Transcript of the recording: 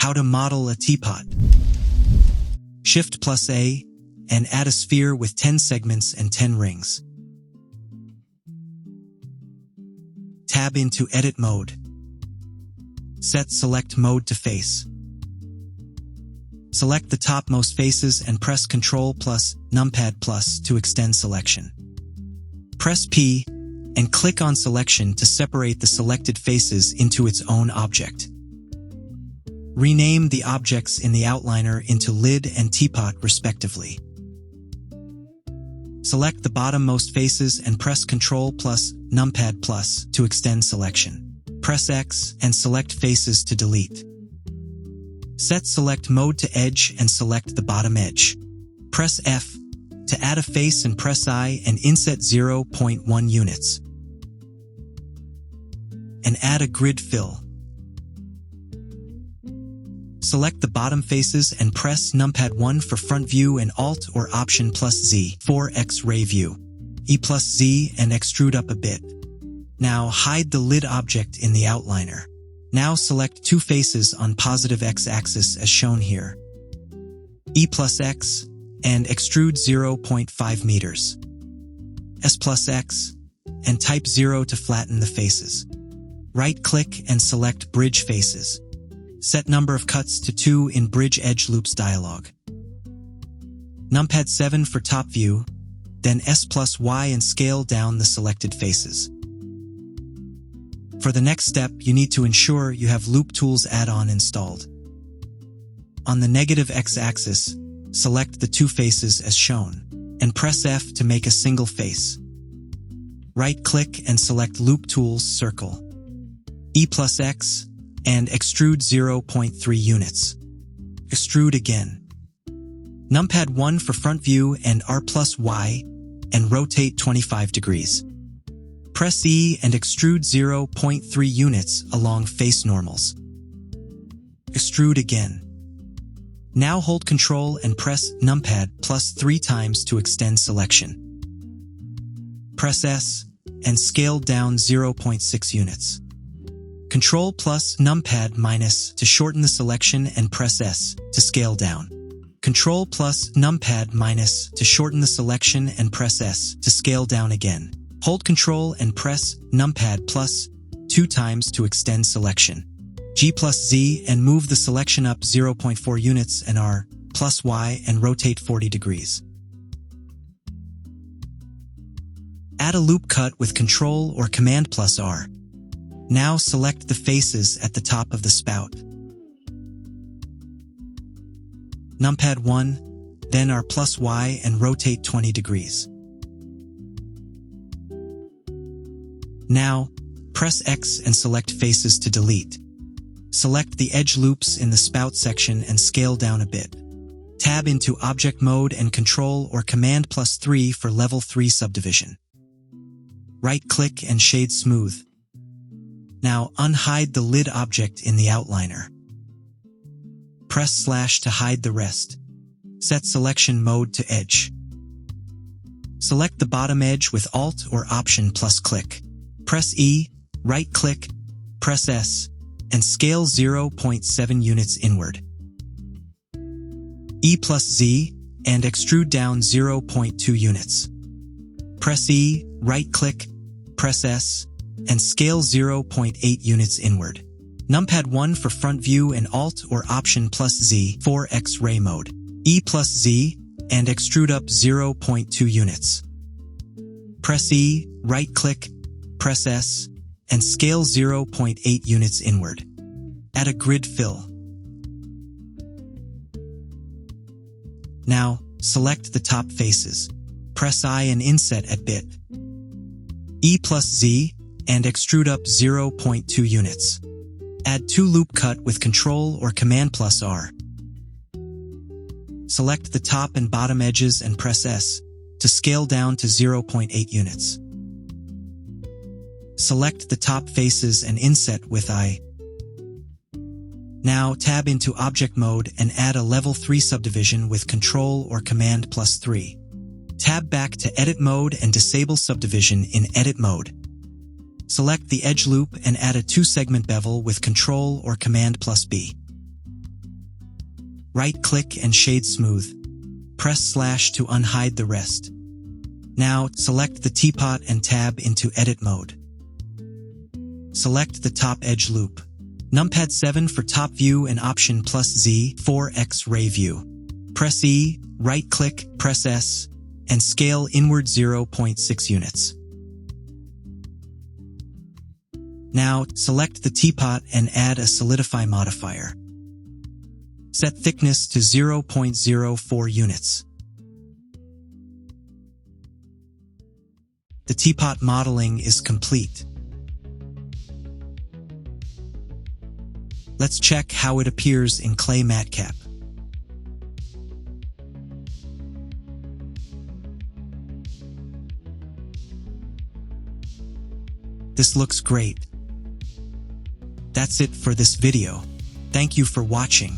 How to model a teapot. Shift+A and add a sphere with 10 segments and 10 rings. Tab into Edit Mode. Set Select Mode to Face. Select the topmost faces and press Ctrl plus Numpad plus to extend selection. Press P and click on Selection to separate the selected faces into its own object. Rename the objects in the outliner into Lid and Teapot respectively. Select the bottommost faces and press Ctrl plus Numpad plus to extend selection. Press X and select faces to delete. Set Select Mode to Edge and select the bottom edge. Press F to add a face and press I and inset 0.1 units. And add a grid fill. Select the bottom faces and press Numpad 1 for front view and Alt or Option plus Z for X-ray view. E plus Z and extrude up a bit. Now hide the lid object in the outliner. Now select two faces on positive X-axis as shown here. E plus X and extrude 0.5 meters. S plus X and type 0 to flatten the faces. Right-click and select Bridge Faces. Set number of cuts to 2 in Bridge Edge Loops dialog. Numpad 7 for top view, then S plus Y and scale down the selected faces. For the next step, you need to ensure you have LoopTools add-on installed. On the negative X-axis, select the two faces as shown, and press F to make a single face. Right-click and select LoopTools Circle. E plus X, and extrude 0.3 units. Extrude again. Numpad 1 for front view and R plus Y, and rotate 25 degrees. Press E and extrude 0.3 units along face normals. Extrude again. Now hold Ctrl and press Numpad plus 3 times to extend selection. Press S and scale down 0.6 units. Ctrl plus Numpad minus to shorten the selection and press S to scale down. Ctrl plus Numpad minus to shorten the selection and press S to scale down again. Hold Ctrl and press Numpad plus 2 times to extend selection. G plus Z and move the selection up 0.4 units and R plus Y and rotate 40 degrees. Add a loop cut with Ctrl or Command plus R. Now select the faces at the top of the spout. Numpad 1, then R plus Y and rotate 20 degrees. Now, press X and select faces to delete. Select the edge loops in the spout section and scale down a bit. Tab into Object Mode and Ctrl or Command plus 3 for Level 3 subdivision. Right-click and shade smooth. Now unhide the lid object in the outliner. Press slash to hide the rest. Set selection mode to edge. Select the bottom edge with Alt or Option plus click. Press E, right-click, press S, and scale 0.7 units inward. E plus Z, and extrude down 0.2 units. Press E, right-click, press S, and scale 0.8 units inward. Numpad 1 for front view and Alt or Option plus Z for X-ray mode. E plus Z, and extrude up 0.2 units. Press E, right-click, press S, and scale 0.8 units inward. Add a grid fill. Now, select the top faces. Press I and inset at bit. E plus Z, and extrude up 0.2 units. Add 2 loop cut with Ctrl or Command plus R. Select the top and bottom edges and press S to scale down to 0.8 units. Select the top faces and inset with I. Now tab into Object Mode and add a Level 3 subdivision with Ctrl or Command plus 3. Tab back to Edit Mode and disable subdivision in Edit Mode. Select the edge loop and add a 2-segment bevel with Ctrl or Command plus B. Right-click and shade smooth. Press slash to unhide the rest. Now, select the teapot and tab into edit mode. Select the top edge loop. Numpad 7 for top view and Option plus Z for X-ray view. Press E, right-click, press S, and scale inward 0.6 units. Now, select the teapot and add a solidify modifier. Set thickness to 0.04 units. The teapot modeling is complete. Let's check how it appears in Clay Matcap. This looks great. That's it for this video. Thank you for watching.